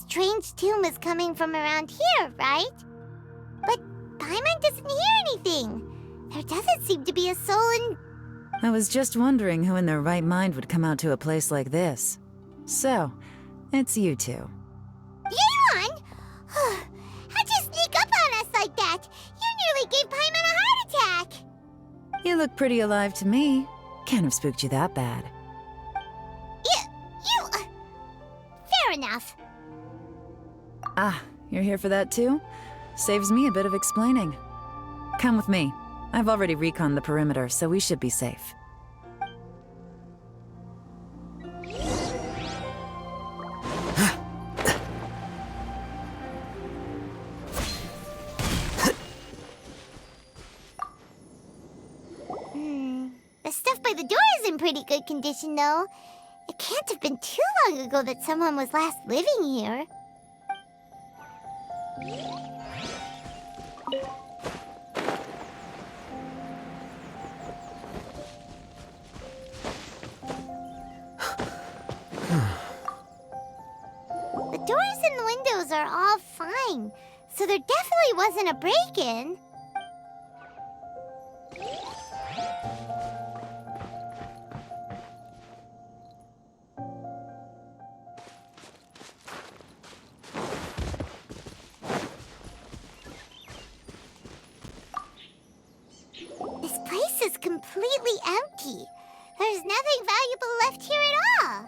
strange tune was coming from around here, right? But Paimon doesn't hear anything. There doesn't seem to be a soul in... I was just wondering who in their right mind would come out to a place like this. So, it's you two. Yeon! How'd you sneak up on us like that? You nearly gave Paimon a heart attack! You look pretty alive to me. Can't have spooked you that bad. Fair enough. Ah, you're here for that too? Saves me a bit of explaining. Come with me. I've already reconned the perimeter, so we should be safe. The stuff by the door is in pretty good condition, though. It can't have been too long ago that someone was last living here. The doors and the windows are all fine, so there definitely wasn't a break-in. This place is completely empty. There's nothing valuable left here at all.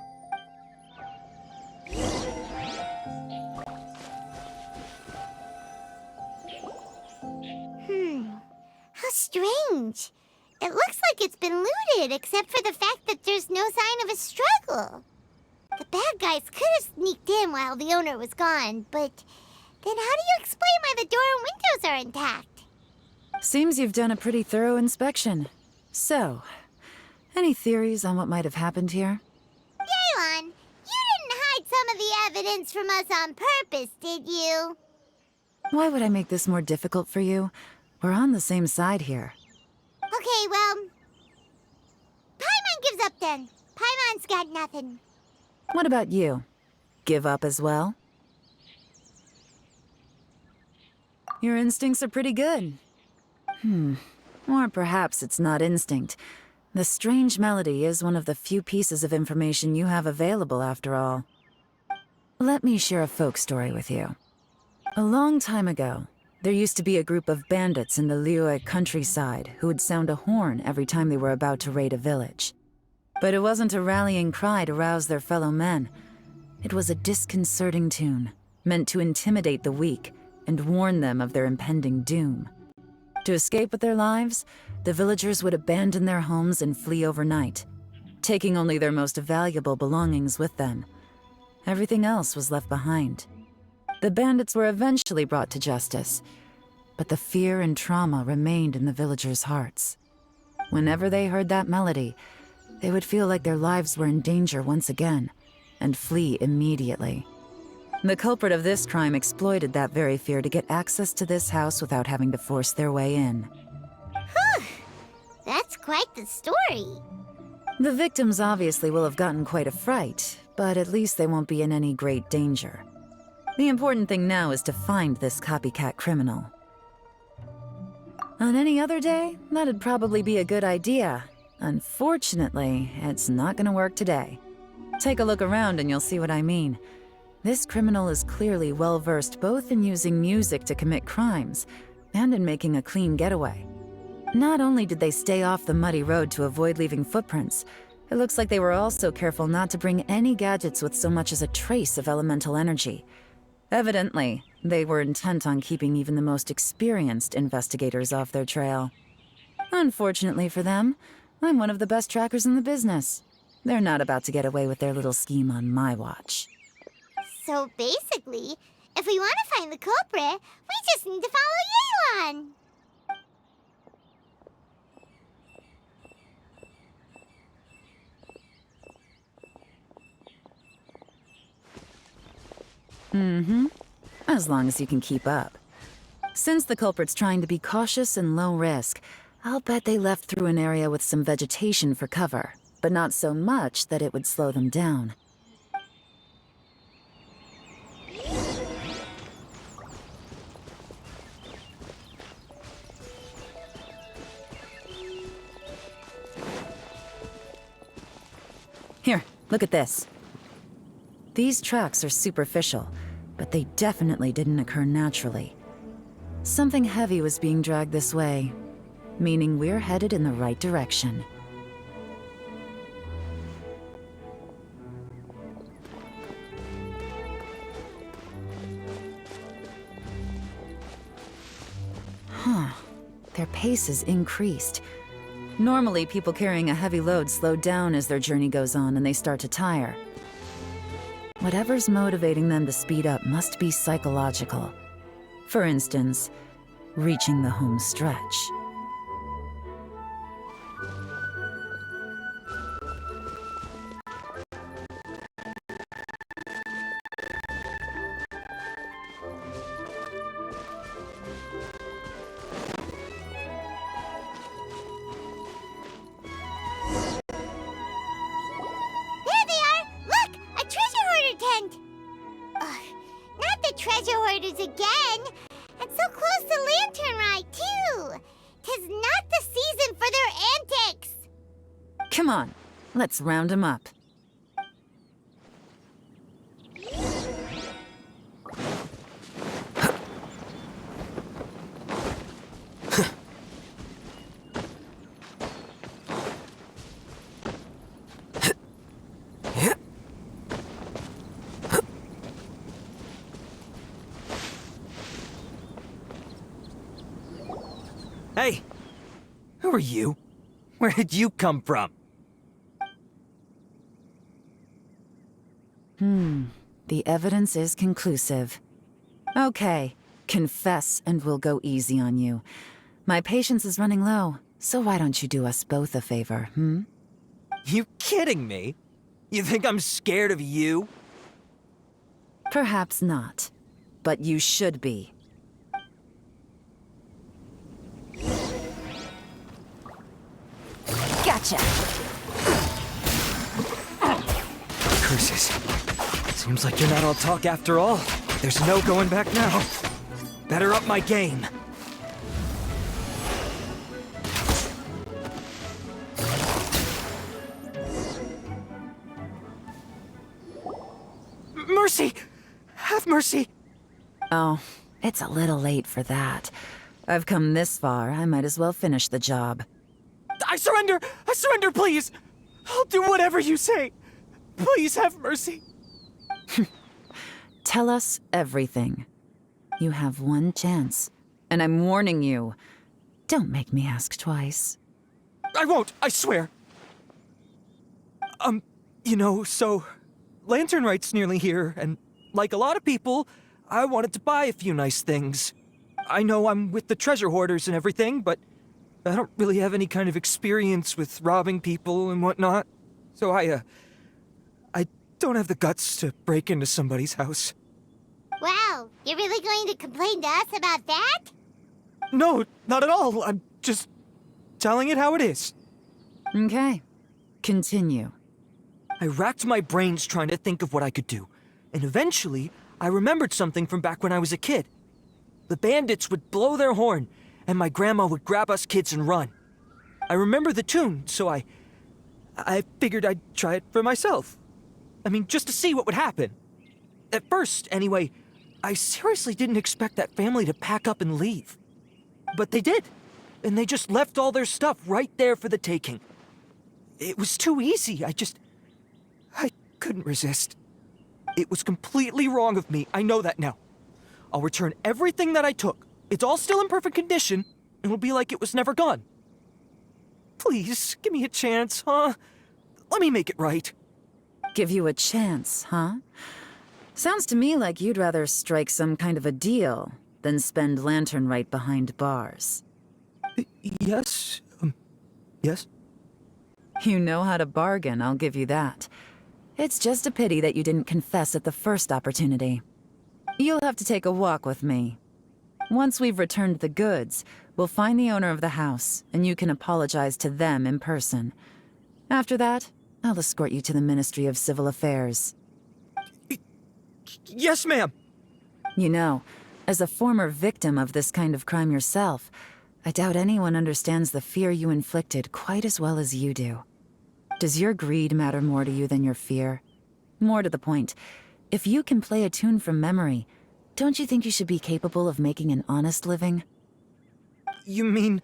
How strange. It looks like it's been looted, except for the fact that there's no sign of a struggle. The bad guys could have sneaked in while the owner was gone, but then how do you explain why the door and windows are intact? Seems you've done a pretty thorough inspection. So, any theories on what might have happened here? Yeon, you didn't hide some of the evidence from us on purpose, did you? Why would I make this more difficult for you? We're on the same side here. Okay, well... Paimon gives up then. Paimon's got nothing. What about you? Give up as well? Your instincts are pretty good. Or perhaps it's not instinct. The strange melody is one of the few pieces of information you have available, after all. Let me share a folk story with you. A long time ago, there used to be a group of bandits in the Liyue countryside who would sound a horn every time they were about to raid a village. But it wasn't a rallying cry to rouse their fellow men. It was a disconcerting tune, meant to intimidate the weak and warn them of their impending doom. To escape with their lives, the villagers would abandon their homes and flee overnight, taking only their most valuable belongings with them. Everything else was left behind. The bandits were eventually brought to justice, but the fear and trauma remained in the villagers' hearts. Whenever they heard that melody, they would feel like their lives were in danger once again, and flee immediately. The culprit of this crime exploited that very fear to get access to this house without having to force their way in. That's quite the story. The victims obviously will have gotten quite a fright, but at least they won't be in any great danger. The important thing now is to find this copycat criminal. On any other day, that'd probably be a good idea. Unfortunately, it's not gonna work today. Take a look around and you'll see what I mean. This criminal is clearly well-versed both in using music to commit crimes and in making a clean getaway. Not only did they stay off the muddy road to avoid leaving footprints, it looks like they were also careful not to bring any gadgets with so much as a trace of elemental energy. Evidently, they were intent on keeping even the most experienced investigators off their trail. Unfortunately for them, I'm one of the best trackers in the business. They're not about to get away with their little scheme on my watch. So basically, if we want to find the culprit, we just need to follow Yeon. As long as you can keep up. Since the culprit's trying to be cautious and low risk, I'll bet they left through an area with some vegetation for cover, but not so much that it would slow them down. Look at this. These tracks are superficial, but they definitely didn't occur naturally. Something heavy was being dragged this way, meaning we're headed in the right direction. Huh. Their pace has increased. Normally, people carrying a heavy load slow down as their journey goes on and they start to tire. Whatever's motivating them to speed up must be psychological. For instance, reaching the home stretch. There they are! Look! A treasure hoarder tent! Ugh, not the treasure hoarders again! And so close to Lantern Ride, too! 'Tis not the season for their antics! Come on, let's round 'em up. Hey! Who are you? Where did you come from? The evidence is conclusive. Okay, confess and we'll go easy on you. My patience is running low, so why don't you do us both a favor, You kidding me? You think I'm scared of you? Perhaps not, but you should be. Gotcha! Curses. Seems like you're not all talk after all. There's no going back now. Better up my game. Mercy! Have mercy! Oh, it's a little late for that. I've come this far, I might as well finish the job. I surrender! I surrender, please! I'll do whatever you say. Please have mercy. Tell us everything. You have one chance, and I'm warning you. Don't make me ask twice. I won't, I swear. So Lantern Right's nearly here, and like a lot of people, I wanted to buy a few nice things. I know I'm with the treasure hoarders and everything, but I don't really have any kind of experience with robbing people and whatnot. So I don't have the guts to break into somebody's house. Wow, you're really going to complain to us about that? No, not at all. I'm just telling it how it is. Okay, continue. I racked my brains trying to think of what I could do, and eventually, I remembered something from back when I was a kid. The bandits would blow their horn, and my grandma would grab us kids and run. I remember the tune, so I figured I'd try it for myself. I mean, just to see what would happen. At first, anyway, I seriously didn't expect that family to pack up and leave. But they did, and they just left all their stuff right there for the taking. It was too easy, I couldn't resist. It was completely wrong of me, I know that now. I'll return everything that I took. It's all still in perfect condition, and it'll be like it was never gone. Please, give me a chance, huh? Let me make it right. Give you a chance, huh? Sounds to me like you'd rather strike some kind of a deal than spend Lantern right behind bars. Yes, yes? You know how to bargain, I'll give you that. It's just a pity that you didn't confess at the first opportunity. You'll have to take a walk with me. Once we've returned the goods, we'll find the owner of the house, and you can apologize to them in person. After that, I'll escort you to the Ministry of Civil Affairs. Yes, ma'am. You know, as a former victim of this kind of crime yourself, I doubt anyone understands the fear you inflicted quite as well as you do. Does your greed matter more to you than your fear? More to the point, if you can play a tune from memory, don't you think you should be capable of making an honest living? You mean...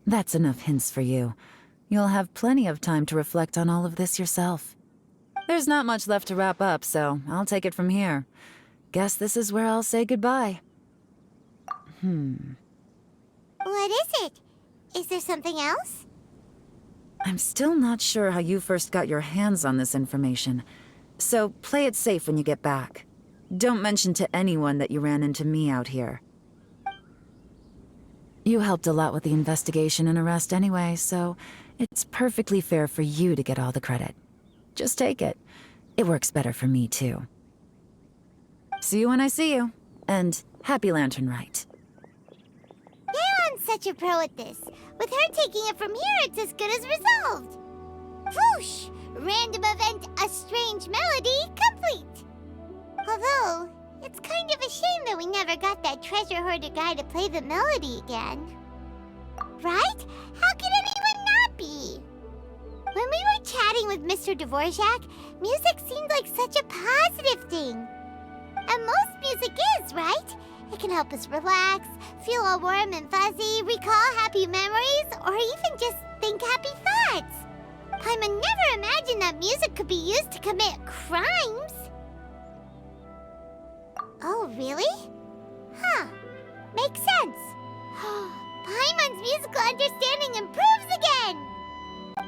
That's enough hints for you. You'll have plenty of time to reflect on all of this yourself. There's not much left to wrap up, so I'll take it from here. Guess this is where I'll say goodbye. What is it? Is there something else? I'm still not sure how you first got your hands on this information, so play it safe when you get back. Don't mention to anyone that you ran into me out here. You helped a lot with the investigation and arrest anyway, so it's perfectly fair for you to get all the credit. Just take it. It works better for me, too. See you when I see you, and happy Lantern Rite. Leon's such a pro at this. With her taking it from here, it's as good as resolved. Whoosh! Random event, a strange melody, complete! Although, it's kind of a shame that we never got that treasure hoarder guy to play the melody again. Right? How could anyone not be? When we were chatting with Mr. Dvorak, music seemed like such a positive thing. And most music is, right? It can help us relax, feel all warm and fuzzy, recall happy memories, or even just think happy thoughts. Paimon never imagined that music could be used to commit crimes. Oh, really? Huh. Makes sense. Paimon's musical understanding improves again!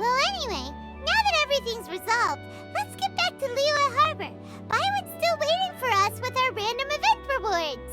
Well, anyway, now that everything's resolved, let's get back to Liyue Harbor. Byron's still waiting for us with our random event rewards.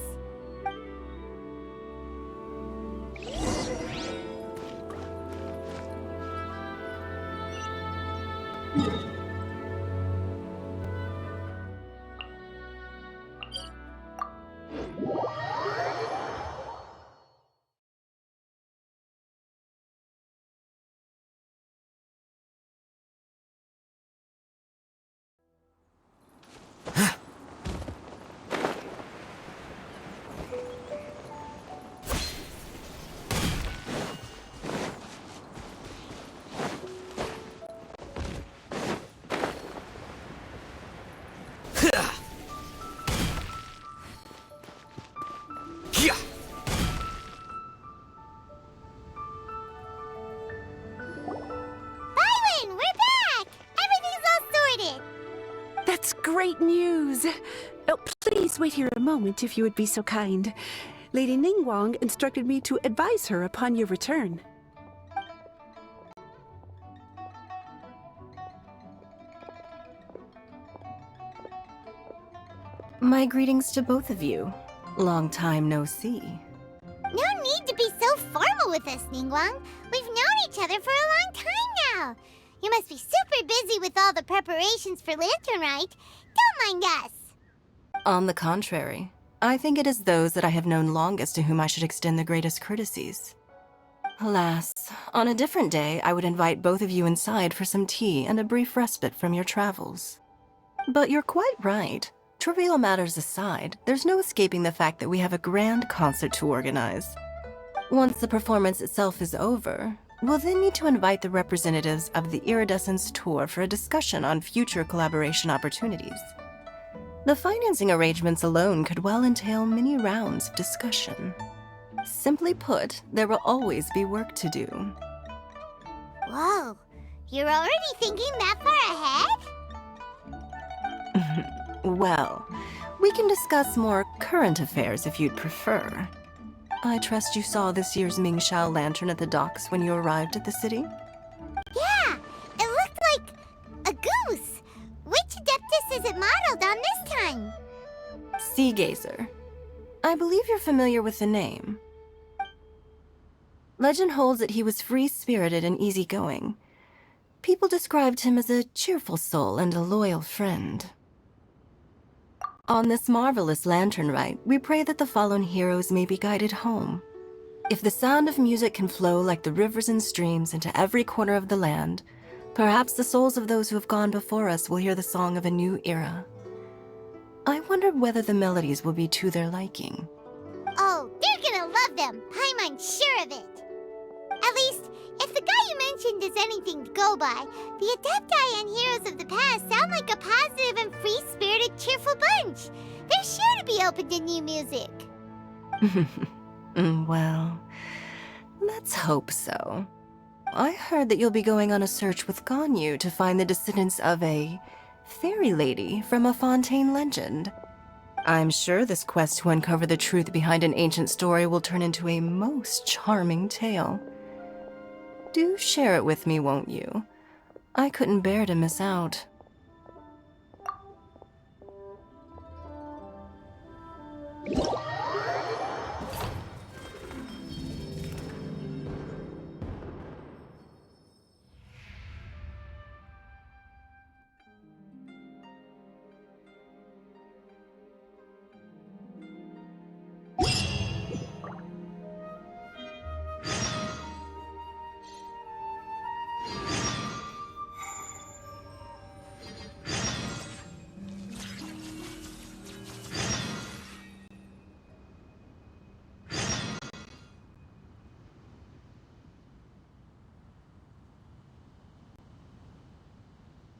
Byron, we're back! Everything's all sorted! That's great news! Oh, please wait here a moment if you would be so kind. Lady Ningguang instructed me to advise her upon your return. My greetings to both of you. Long time no see. No need to be so formal with us, Ningguang. We've known each other for a long time now. You must be super busy with all the preparations for Lantern Rite. Don't mind us. On the contrary, I think it is those that I have known longest to whom I should extend the greatest courtesies. Alas, on a different day, I would invite both of you inside for some tea and a brief respite from your travels. But you're quite right. Trivial matters aside, there's no escaping the fact that we have a grand concert to organize. Once the performance itself is over, we'll then need to invite the representatives of the Iridescence Tour for a discussion on future collaboration opportunities. The financing arrangements alone could well entail many rounds of discussion. Simply put, there will always be work to do. Whoa, you're already thinking that far ahead? Well, we can discuss more current affairs if you'd prefer. I trust you saw this year's Mingxiao lantern at the docks when you arrived at the city? Yeah, it looked like a goose. Which Adeptus is it modeled on this time? Sea Gazer. I believe you're familiar with the name. Legend holds that he was free-spirited and easygoing. People described him as a cheerful soul and a loyal friend. On this marvelous lantern rite, we pray that the fallen heroes may be guided home. If the sound of music can flow like the rivers and streams into every corner of the land, perhaps the souls of those who have gone before us will hear the song of a new era. I wonder whether the melodies will be to their liking. Oh, they're gonna love them. Paimon's sure of it. At least, if the guy you mentioned is anything to go by, the Adepti and Heroes of the Past sound like a positive and free-spirited, cheerful bunch. They're sure to be open to new music. Well, let's hope so. I heard that you'll be going on a search with Ganyu to find the descendants of a fairy lady from a Fontaine legend. I'm sure this quest to uncover the truth behind an ancient story will turn into a most charming tale. Do share it with me, won't you? I couldn't bear to miss out. You